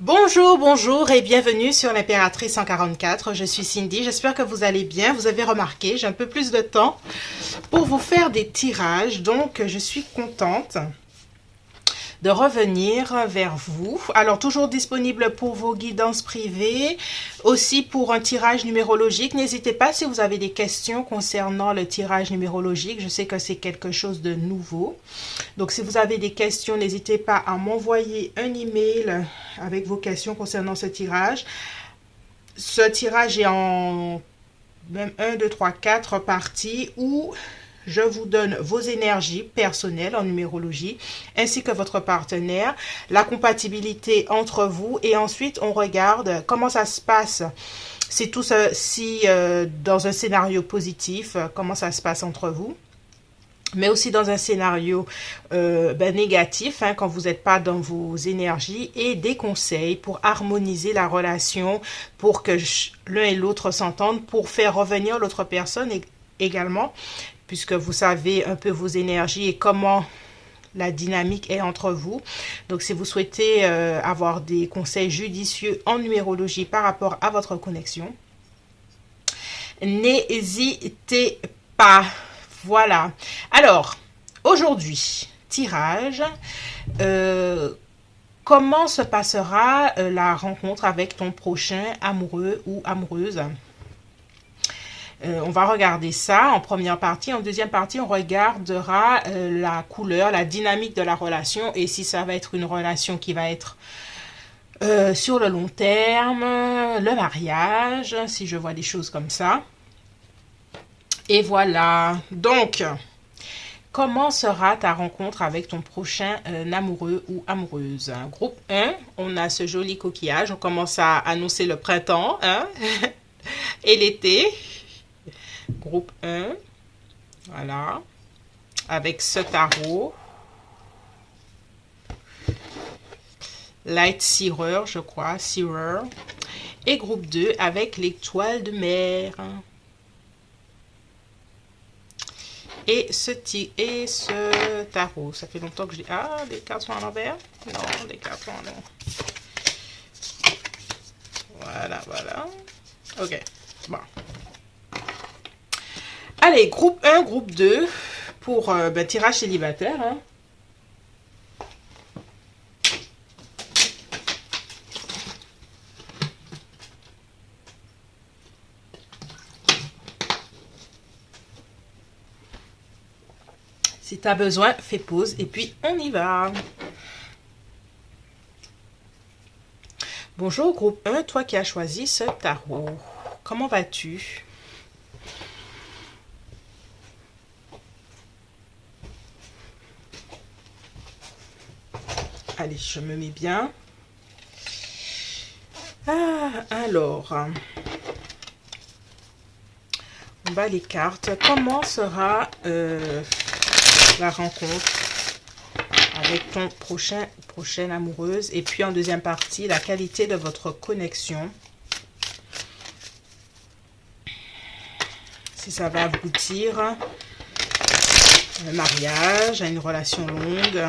Bonjour, bonjour et bienvenue sur l'Impératrice 144. Je suis Cindy, j'espère que vous allez bien. Vous avez remarqué, j'ai un peu plus de temps pour vous faire des tirages, donc je suis contente de revenir vers vous. Alors, toujours disponible pour vos guidances privées, aussi pour un tirage numérologique. N'hésitez pas si vous avez des questions concernant le tirage numérologique. Je sais que c'est quelque chose de nouveau. Donc, si vous avez des questions, n'hésitez pas à m'envoyer un email avec vos questions concernant ce tirage. Ce tirage est en même 1, 2, 3, 4 parties où je vous donne vos énergies personnelles en numérologie, ainsi que votre partenaire, la compatibilité entre vous, et ensuite on regarde comment ça se passe. Si tout si dans un scénario positif, comment ça se passe entre vous, mais aussi dans un scénario négatif, quand vous n'êtes pas dans vos énergies, et des conseils pour harmoniser la relation, pour que l'un et l'autre s'entendent, pour faire revenir l'autre personne également, puisque vous savez un peu vos énergies et comment la dynamique est entre vous. Donc, si vous souhaitez avoir des conseils judicieux en numérologie par rapport à votre connexion, n'hésitez pas. Voilà. Alors, aujourd'hui, tirage. Comment se passera la rencontre avec ton prochain amoureux ou amoureuse? On va regarder ça en première partie. En deuxième partie, on regardera la couleur, la dynamique de la relation et si ça va être une relation qui va être sur le long terme, le mariage, si je vois des choses comme ça. Et voilà. Donc, comment sera ta rencontre avec ton prochain amoureux ou amoureuse? Groupe 1, on a ce joli coquillage. On commence à annoncer le printemps et l'été. Groupe 1, voilà, avec ce tarot. Light Seerer, je crois, Seerer. Et groupe 2 avec l'étoile de mer. Et ce tarot, ça fait longtemps que j'ai... Ah, les cartes sont à l'envers? Non, les cartes sont à l'envers. Voilà, voilà. Ok, bon. Allez, groupe 1, groupe 2 pour tirage célibataire. Si tu as besoin, fais pause et puis on y va. Bonjour groupe 1, toi qui as choisi ce tarot. Comment vas-tu? Allez, je me mets bien. Alors, on bat les cartes. Comment sera la rencontre avec ton prochaine amoureuse? Et puis en deuxième partie, la qualité de votre connexion. Si ça va aboutir à un mariage, à une relation longue,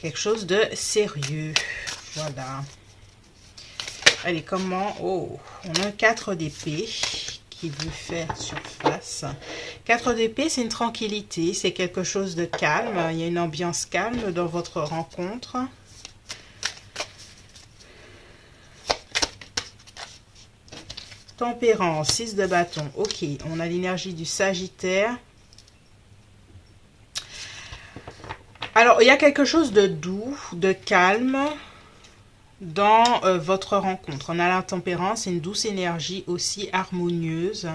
quelque chose de sérieux. Voilà. Allez, comment... Oh, on a un 4 d'épée qui veut faire surface. 4 d'épée, c'est une tranquillité, c'est quelque chose de calme. Il y a une ambiance calme dans votre rencontre. Tempérance, 6 de bâton. Ok, on a l'énergie du Sagittaire. Alors, il y a quelque chose de doux, de calme dans votre rencontre. On a la tempérance, une douce énergie aussi harmonieuse.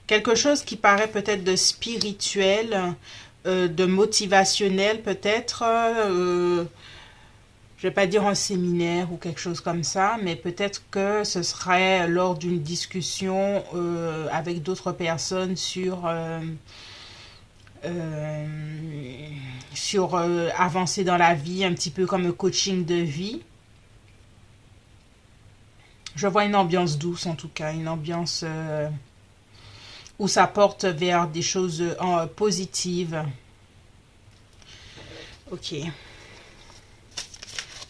Quelque chose qui paraît peut-être de spirituel, de motivationnel peut-être. Je ne vais pas dire un séminaire ou quelque chose comme ça, mais peut-être que ce serait lors d'une discussion avec d'autres personnes sur avancer dans la vie, un petit peu comme un coaching de vie. Je vois une ambiance douce en tout cas, une ambiance où ça porte vers des choses positives. Ok.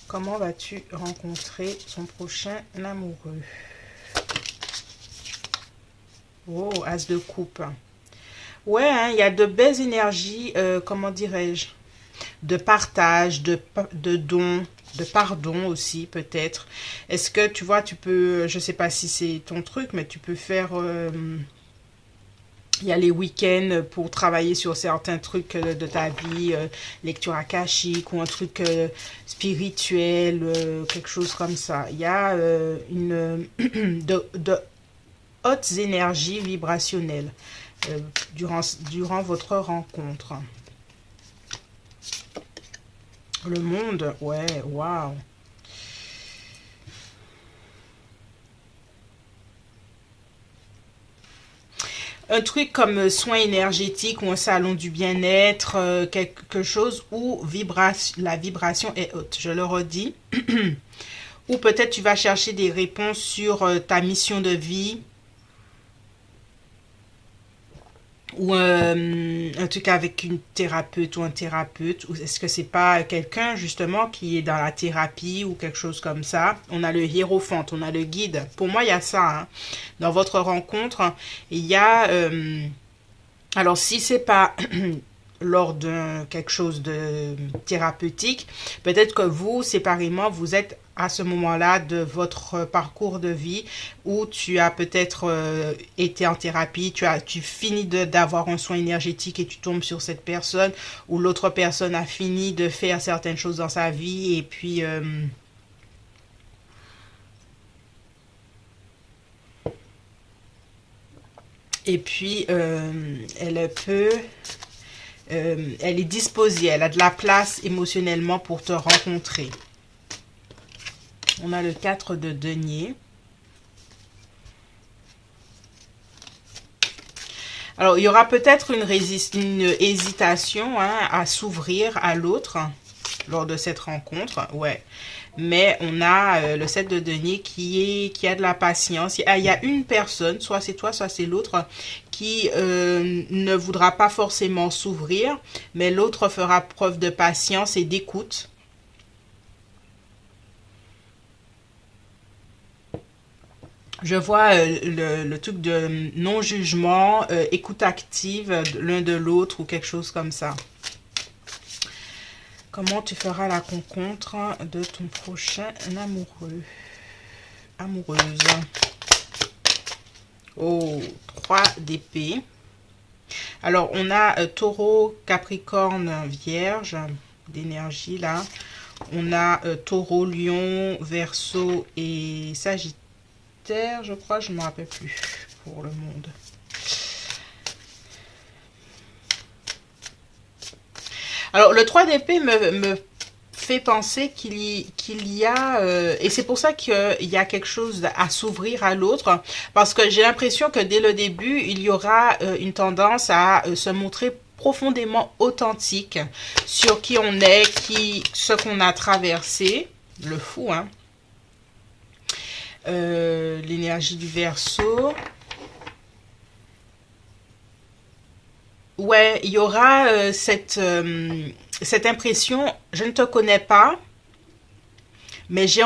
Comment vas-tu rencontrer ton prochain amoureux? Oh, As de coupe. Ouais, hein, il y a de belles énergies, comment dirais-je, de partage, de don, de pardon aussi peut-être. Est-ce que tu vois, tu peux, je sais pas si c'est ton truc, mais tu peux faire, il y a les week-ends pour travailler sur certains trucs de ta vie, lecture akashique ou un truc spirituel, quelque chose comme ça. Il y a une de hautes énergies vibrationnelles durant votre rencontre. Le monde, ouais, waouh. Un truc comme soins énergétiques ou un salon du bien-être, quelque chose où la vibration est haute. Je le redis. Ou peut-être tu vas chercher des réponses sur ta mission de vie, ou un truc avec une thérapeute ou un thérapeute, ou est-ce que c'est pas quelqu'un justement qui est dans la thérapie ou quelque chose comme ça. On a le hiérophant, on a le guide. Pour moi, il y a ça, hein. Dans votre rencontre, il y a... alors, si c'est pas lors de quelque chose de thérapeutique, peut-être que vous, séparément, vous êtes à ce moment-là de votre parcours de vie où tu as peut-être été en thérapie, tu finis d'avoir un soin énergétique et tu tombes sur cette personne, ou l'autre personne a fini de faire certaines choses dans sa vie et puis elle peut elle est disposée, elle a de la place émotionnellement pour te rencontrer. On a le 4 de denier. Alors, il y aura peut-être une hésitation, hein, à s'ouvrir à l'autre lors de cette rencontre. Ouais. Mais on a le 7 de denier qui a de la patience. Il y a une personne, soit c'est toi, soit c'est l'autre, qui ne voudra pas forcément s'ouvrir, mais l'autre fera preuve de patience et d'écoute. Je vois le truc de non-jugement, écoute active l'un de l'autre ou quelque chose comme ça. Comment tu feras la rencontre de ton prochain amoureux? Amoureuse. Oh, 3 d'épée. Alors, on a taureau, capricorne, vierge d'énergie là. On a taureau, lion, verseau et sagittaire. Je crois, je ne me rappelle plus pour le monde. Alors, le 3 d'épée me fait penser qu'il y a, et c'est pour ça qu'il y a quelque chose à s'ouvrir à l'autre, parce que j'ai l'impression que dès le début, il y aura une tendance à se montrer profondément authentique sur qui on est, ce qu'on a traversé, le fou, hein. L'énergie du Verseau. Ouais, il y aura cette impression, je ne te connais pas, mais j'ai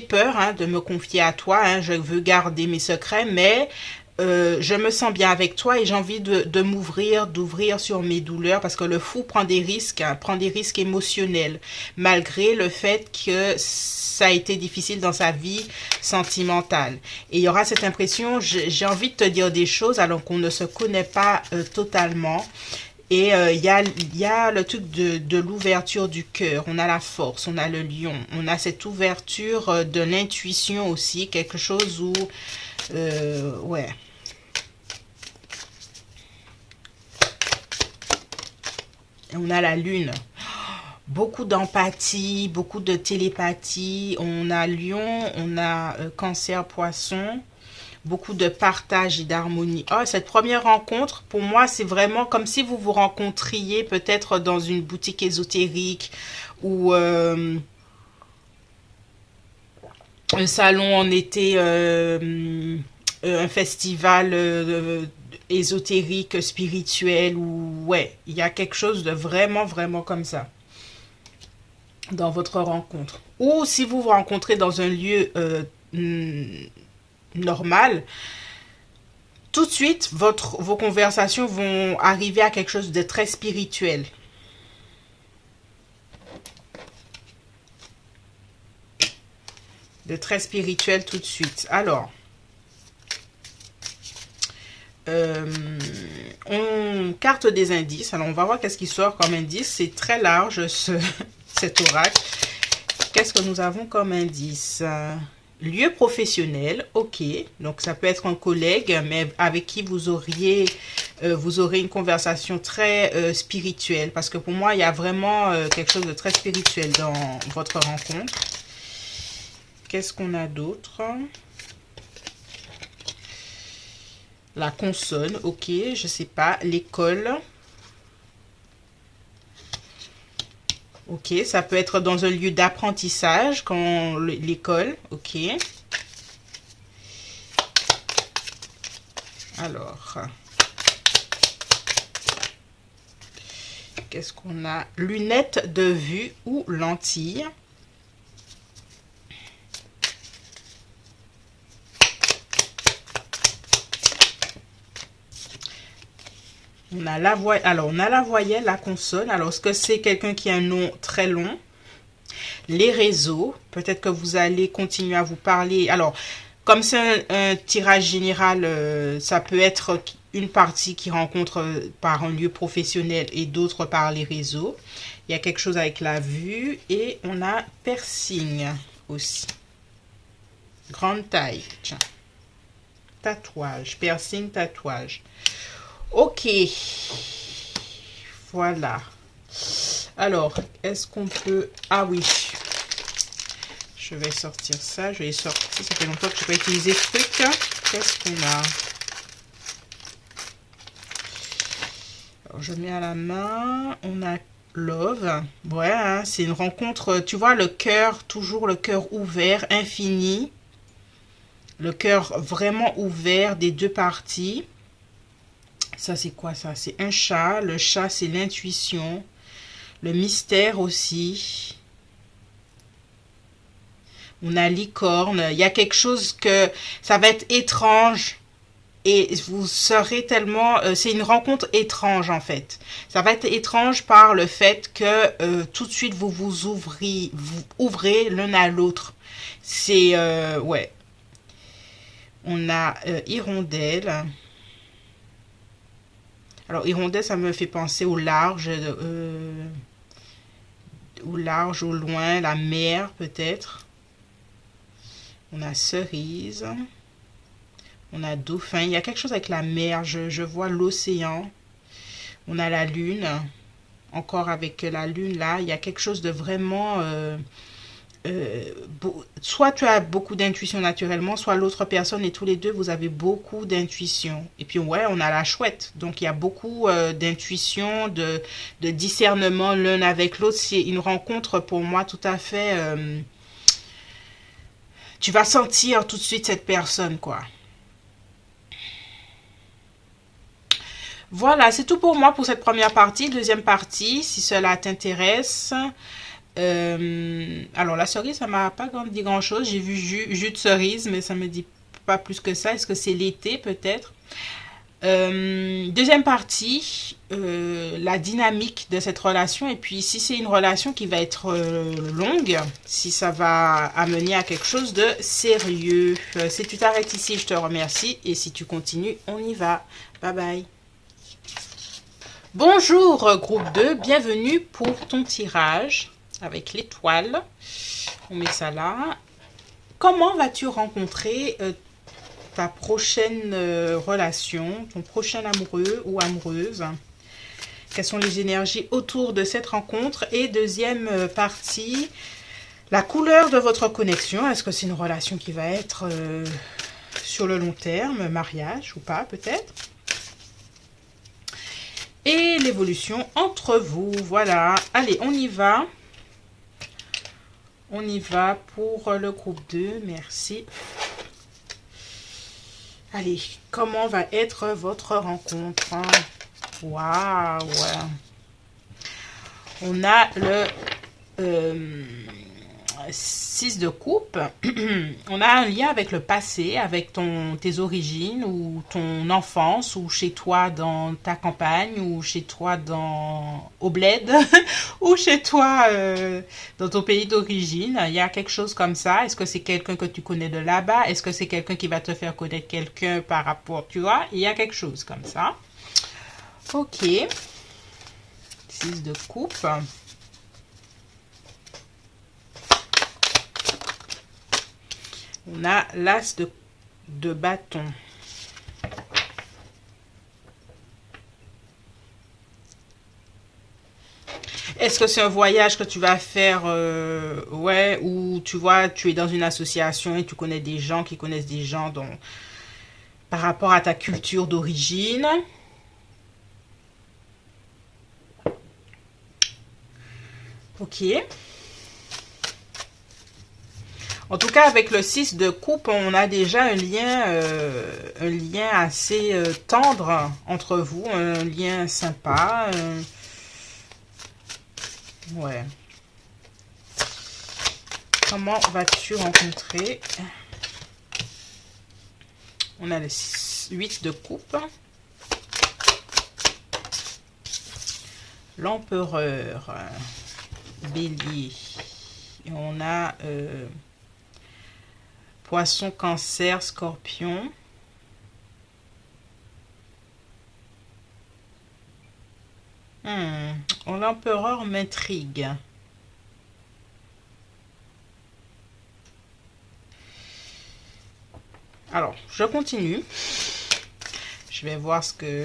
peur, hein, de me confier à toi, hein, je veux garder mes secrets, mais je me sens bien avec toi et j'ai envie de m'ouvrir, d'ouvrir sur mes douleurs, parce que le fou prend des risques, hein, prend des risques émotionnels, malgré le fait que ça a été difficile dans sa vie sentimentale. Et il y aura cette impression, j'ai envie de te dire des choses alors qu'on ne se connaît pas totalement. Et il y a le truc de l'ouverture du cœur. On a la force, on a le lion, on a cette ouverture de l'intuition aussi, quelque chose où... ouais. On a la lune. Beaucoup d'empathie, beaucoup de télépathie. On a lion, on a cancer, poisson. Beaucoup de partage et d'harmonie. Oh, cette première rencontre, pour moi, c'est vraiment comme si vous vous rencontriez peut-être dans une boutique ésotérique ou un salon en été, un festival ésotérique, spirituel, ou ouais, il y a quelque chose de vraiment, vraiment comme ça. dans votre rencontre. Ou si vous vous rencontrez dans un lieu normal, tout de suite, vos conversations vont arriver à quelque chose de très spirituel. De très spirituel tout de suite. Alors, on carte des indices. Alors, on va voir qu'est-ce qui sort comme indice. C'est très large, cet oracle. Qu'est-ce que nous avons comme indice? Lieu professionnel, ok. Donc, ça peut être un collègue, mais avec qui vous aurez une conversation très spirituelle. Parce que pour moi, il y a vraiment quelque chose de très spirituel dans votre rencontre. Qu'est-ce qu'on a d'autre? La consonne, ok, je sais pas. L'école. Ok, ça peut être dans un lieu d'apprentissage, quand l'école, ok. Alors, qu'est-ce qu'on a? Lunettes de vue ou lentilles. On a la voyelle, alors on a la voyelle, la consonne. Alors, est-ce que c'est quelqu'un qui a un nom très long? Les réseaux, peut-être que vous allez continuer à vous parler. Alors, comme c'est un tirage général, ça peut être une partie qui rencontre par un lieu professionnel et d'autres par les réseaux. Il y a quelque chose avec la vue et on a piercing aussi. Grande taille, tiens. Tatouage, piercing, tatouage. Ok, voilà. Alors, est-ce qu'on peut... Ah oui, je vais sortir ça. Je vais sortir, ça fait longtemps que je n'ai pas utilisé ce truc. Qu'est-ce qu'on a? Alors, je mets à la main. On a love. Ouais, hein, c'est une rencontre, tu vois, le cœur, toujours le cœur ouvert, infini. Le cœur vraiment ouvert des deux parties. Ça, c'est quoi ça? C'est un chat. Le chat, c'est l'intuition. Le mystère aussi. On a licorne. Il y a quelque chose que... Ça va être étrange. Et vous serez tellement... c'est une rencontre étrange, en fait. Ça va être étrange par le fait que tout de suite, vous ouvrez l'un à l'autre. C'est... ouais. On a hirondelle. Alors, hirondelle, ça me fait penser au large, au loin, la mer, peut-être. On a cerise. On a dauphin. Il y a quelque chose avec la mer. Je vois l'océan. On a la lune. Encore avec la lune, là, il y a quelque chose de vraiment... soit tu as beaucoup d'intuition naturellement, soit l'autre personne, et tous les deux, vous avez beaucoup d'intuition. Et puis, ouais, on a la chouette. Donc, il y a beaucoup d'intuition, de discernement l'un avec l'autre. C'est une rencontre, pour moi, tout à fait... tu vas sentir tout de suite cette personne, quoi. Voilà, c'est tout pour moi pour cette première partie. Deuxième partie, si cela t'intéresse... alors la cerise, ça m'a pas dit grand chose. J'ai vu jus de cerise, mais ça me dit pas plus que ça. Est-ce que c'est l'été peut-être? Deuxième partie, la dynamique de cette relation. Et puis si c'est une relation qui va être longue, si ça va amener à quelque chose de sérieux. Si tu t'arrêtes ici, je te remercie. Et si tu continues, on y va. Bye bye. Bonjour groupe 2, bienvenue pour ton tirage. Avec l'étoile, on met ça là. Comment vas-tu rencontrer ta prochaine relation, ton prochain amoureux ou amoureuse? Quelles sont les énergies autour de cette rencontre? Et deuxième partie, la couleur de votre connexion. Est-ce que c'est une relation qui va être sur le long terme, mariage ou pas peut-être? Et l'évolution entre vous. Voilà, allez, on y va. On y va pour le groupe 2. Merci. Allez, comment va être votre rencontre? Waouh! On a le 6 de coupe, on a un lien avec le passé, avec tes origines ou ton enfance ou chez toi dans ta campagne ou chez toi au bled ou chez toi dans ton pays d'origine. Il y a quelque chose comme ça. Est-ce que c'est quelqu'un que tu connais de là-bas? Est-ce que c'est quelqu'un qui va te faire connaître quelqu'un par rapport, tu vois? Il y a quelque chose comme ça. Ok. 6 de coupe. On a l'as de bâton. Est-ce que c'est un voyage que tu vas faire, ouais, ou tu vois, tu es dans une association et tu connais des gens qui connaissent des gens par rapport à ta culture d'origine? Ok. En tout cas, avec le 6 de coupe, on a déjà un lien assez tendre entre vous, un lien sympa. Ouais. Comment vas-tu rencontrer? On a le 8 de coupe. L'empereur. Bélier. Et on a Poisson, Cancer, Scorpion. L'empereur m'intrigue. Alors, je continue. Je vais voir ce que...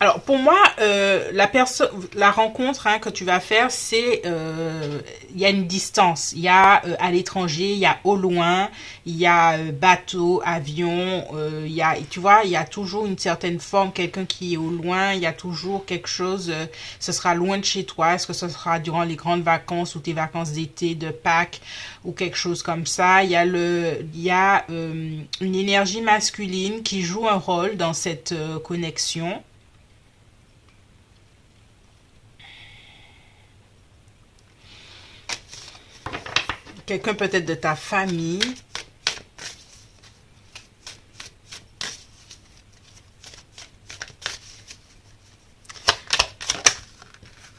Alors, pour moi, la rencontre que tu vas faire, c'est... il y a une distance. Il y a à l'étranger, il y a au loin, il y a bateau, avion. Il y a, tu vois, il y a toujours une certaine forme, quelqu'un qui est au loin. Il y a toujours quelque chose, ce sera loin de chez toi. Est-ce que ce sera durant les grandes vacances ou tes vacances d'été, de Pâques ou quelque chose comme ça. Il y a une énergie masculine qui joue un rôle dans cette connexion. Quelqu'un peut-être de ta famille.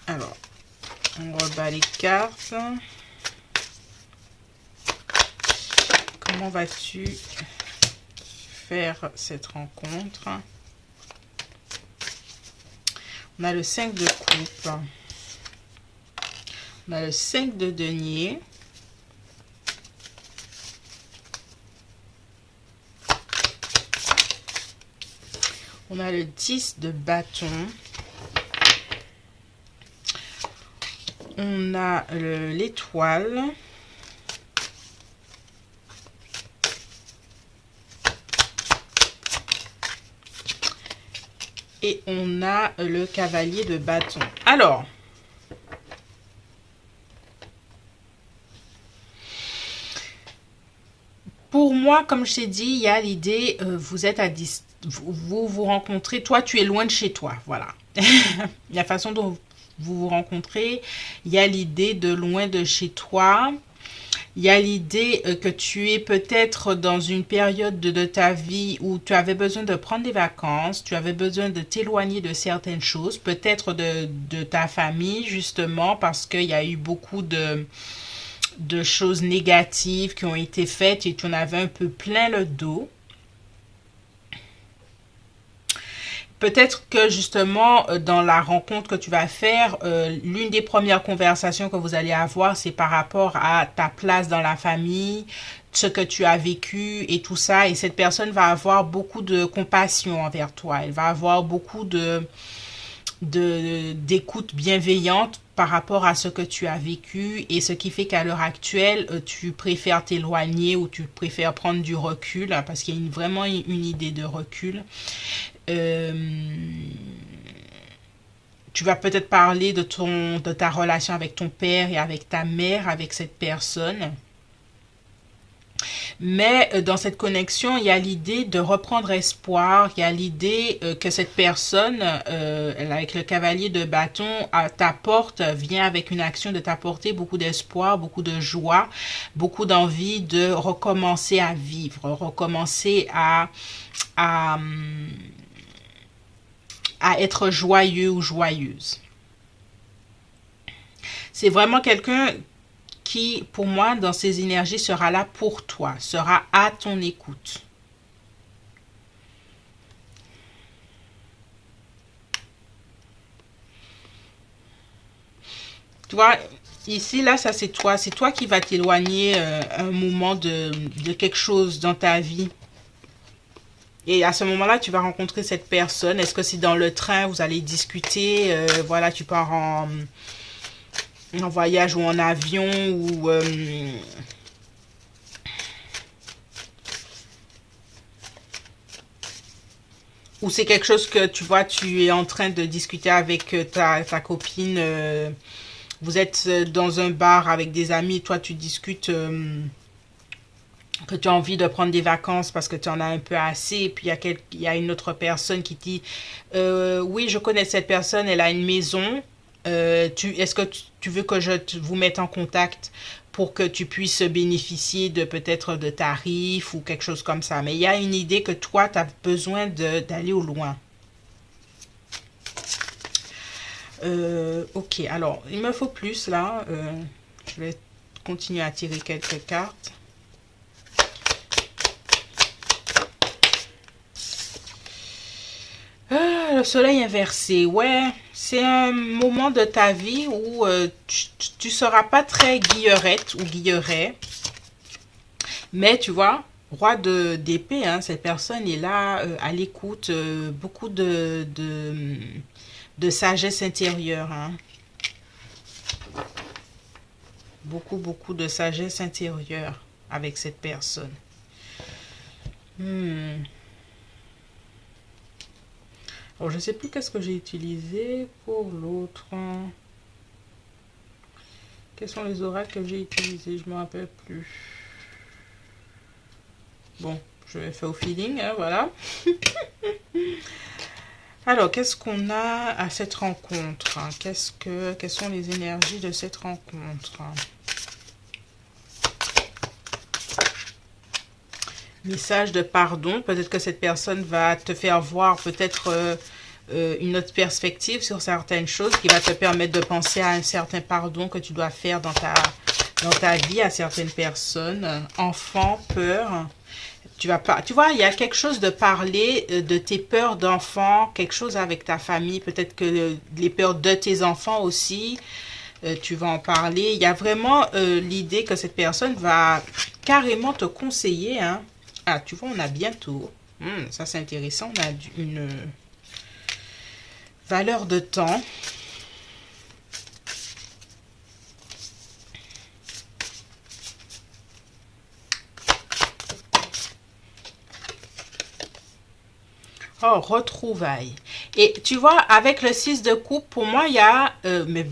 Alors, on rebat les cartes. Comment vas-tu faire cette rencontre? On a le 5 de coupe. On a le 5 de denier. On a le 10 de bâton. On a l'étoile. Et on a le cavalier de bâton. Alors, pour moi, comme je t'ai dit, il y a l'idée, vous êtes à distance. Vous rencontrez, toi tu es loin de chez toi, voilà. La façon dont vous vous rencontrez, il y a l'idée de loin de chez toi, il y a l'idée que tu es peut-être dans une période de ta vie où tu avais besoin de prendre des vacances, tu avais besoin de t'éloigner de certaines choses, peut-être de ta famille justement parce qu'il y a eu beaucoup de choses négatives qui ont été faites et tu en avais un peu plein le dos. Peut-être que justement, dans la rencontre que tu vas faire, l'une des premières conversations que vous allez avoir, c'est par rapport à ta place dans la famille, ce que tu as vécu et tout ça. Et cette personne va avoir beaucoup de compassion envers toi. Elle va avoir beaucoup d'écoute bienveillante par rapport à ce que tu as vécu et ce qui fait qu'à l'heure actuelle, tu préfères t'éloigner ou tu préfères prendre du recul parce qu'il y a vraiment une idée de recul. Tu vas peut-être parler de ta relation avec ton père et avec ta mère, avec cette personne. Mais dans cette connexion, il y a l'idée de reprendre espoir, il y a l'idée que cette personne, avec le cavalier de bâton, vient avec une action de t'apporter beaucoup d'espoir, beaucoup de joie, beaucoup d'envie de recommencer à vivre, recommencer à être joyeux ou joyeuse. C'est vraiment quelqu'un qui, pour moi, dans ses énergies, sera là pour toi, sera à ton écoute. Tu vois, ici, là, ça c'est toi. C'est toi qui vas t'éloigner un moment de quelque chose dans ta vie. Et à ce moment-là, tu vas rencontrer cette personne. Est-ce que c'est dans le train, vous allez discuter, voilà, tu pars en voyage ou en avion ou c'est quelque chose que tu vois, tu es en train de discuter avec ta copine, vous êtes dans un bar avec des amis, toi tu discutes que tu as envie de prendre des vacances parce que tu en as un peu assez, et puis il y a une autre personne qui dit oui, je connais cette personne, elle a une maison, est-ce que tu veux que vous mette en contact pour que tu puisses bénéficier de peut-être de tarifs ou quelque chose comme ça. Mais il y a une idée que toi, tu as besoin d'aller au loin. Ok, alors, il me faut plus là. Je vais continuer à tirer quelques cartes. Le soleil inversé, ouais, c'est un moment de ta vie où tu seras pas très guillerette ou guilleret, mais tu vois, roi d'épée, hein, cette personne est là à l'écoute, beaucoup de sagesse intérieure, hein. Beaucoup de sagesse intérieure avec cette personne. Alors, je ne sais plus qu'est-ce que j'ai utilisé pour l'autre. Quels sont les oracles que j'ai utilisés? Je ne me rappelle plus. Bon, je vais faire au feeling, hein, voilà. Alors, qu'est-ce qu'on a à cette rencontre? Quelles sont les énergies de cette rencontre? Message de pardon. Peut-être que cette personne va te faire voir peut-être une autre perspective sur certaines choses qui va te permettre de penser à un certain pardon que tu dois faire dans ta vie à certaines personnes. Enfant, peur. Tu vois, il y a quelque chose de parler de tes peurs d'enfant, quelque chose avec ta famille, peut-être que les peurs de tes enfants aussi, tu vas en parler. Il y a vraiment l'idée que cette personne va carrément te conseiller, hein. Ah, tu vois, on a bientôt. Ça, c'est intéressant. On a une valeur de temps. Oh, retrouvailles. Et tu vois, avec le 6 de coupe, pour moi, il y a... mais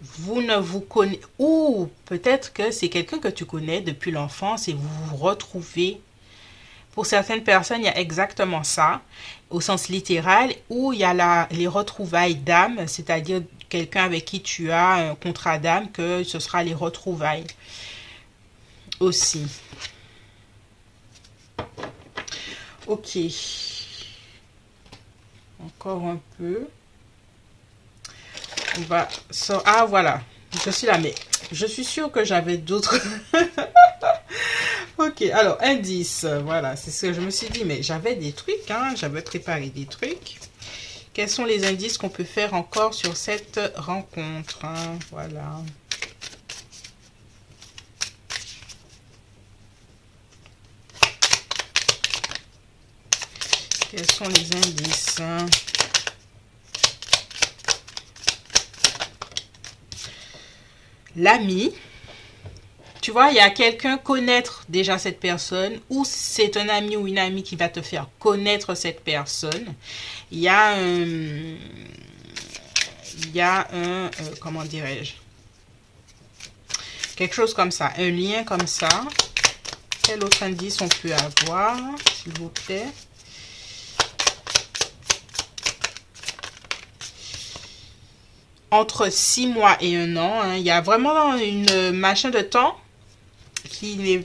vous ne vous connaissez... Ou peut-être que c'est quelqu'un que tu connais depuis l'enfance et vous vous retrouvez. Pour certaines personnes, il y a exactement ça, au sens littéral, où il y a les retrouvailles d'âme, c'est-à-dire quelqu'un avec qui tu as un contrat d'âme, que ce sera les retrouvailles aussi. Ok. Encore un peu. On va... Ah, voilà. Je suis là, mais je suis sûre que j'avais d'autres... Ok, alors, indice. Voilà, c'est ce que je me suis dit. Mais j'avais des trucs, hein. J'avais préparé des trucs. Quels sont les indices qu'on peut faire encore sur cette rencontre, hein? Voilà. Quels sont les indices, hein? L'ami. Tu vois, il y a quelqu'un connaître déjà cette personne, ou c'est un ami ou une amie qui va te faire connaître cette personne. Il y a un comment dirais-je? Quelque chose comme ça, un lien comme ça. Quel autre indice on peut avoir, s'il vous plaît? Entre 6 mois et 1 an, hein, il y a vraiment une machin de temps qui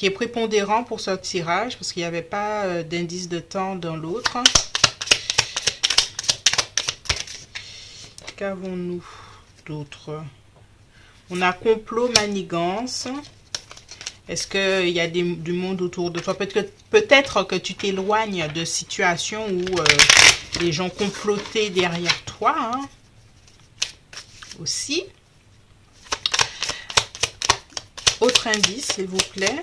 est prépondérant pour ce tirage, parce qu'il n'y avait pas d'indice de temps dans l'autre. Qu'avons-nous d'autre? On a complot, manigance. Est-ce qu'il y a du monde autour de toi? Peut-être que tu t'éloignes de situations où les gens complotaient derrière toi, hein, aussi. Autre indice, s'il vous plaît.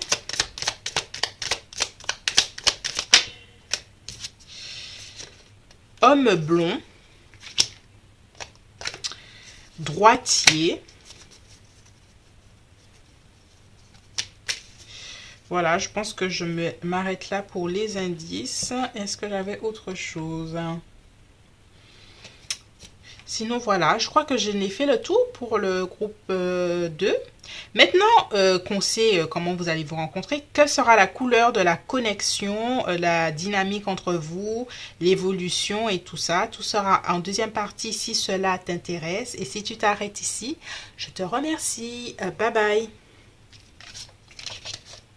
Homme blond. Droitier. Voilà, je pense que je m'arrête là pour les indices. Est-ce que j'avais autre chose? Sinon, voilà, je crois que je n'ai fait le tout pour le groupe 2. Maintenant qu'on sait comment vous allez vous rencontrer, quelle sera la couleur de la connexion, la dynamique entre vous, l'évolution et tout ça. Tout sera en deuxième partie si cela t'intéresse. Et si tu t'arrêtes ici, je te remercie. Bye bye.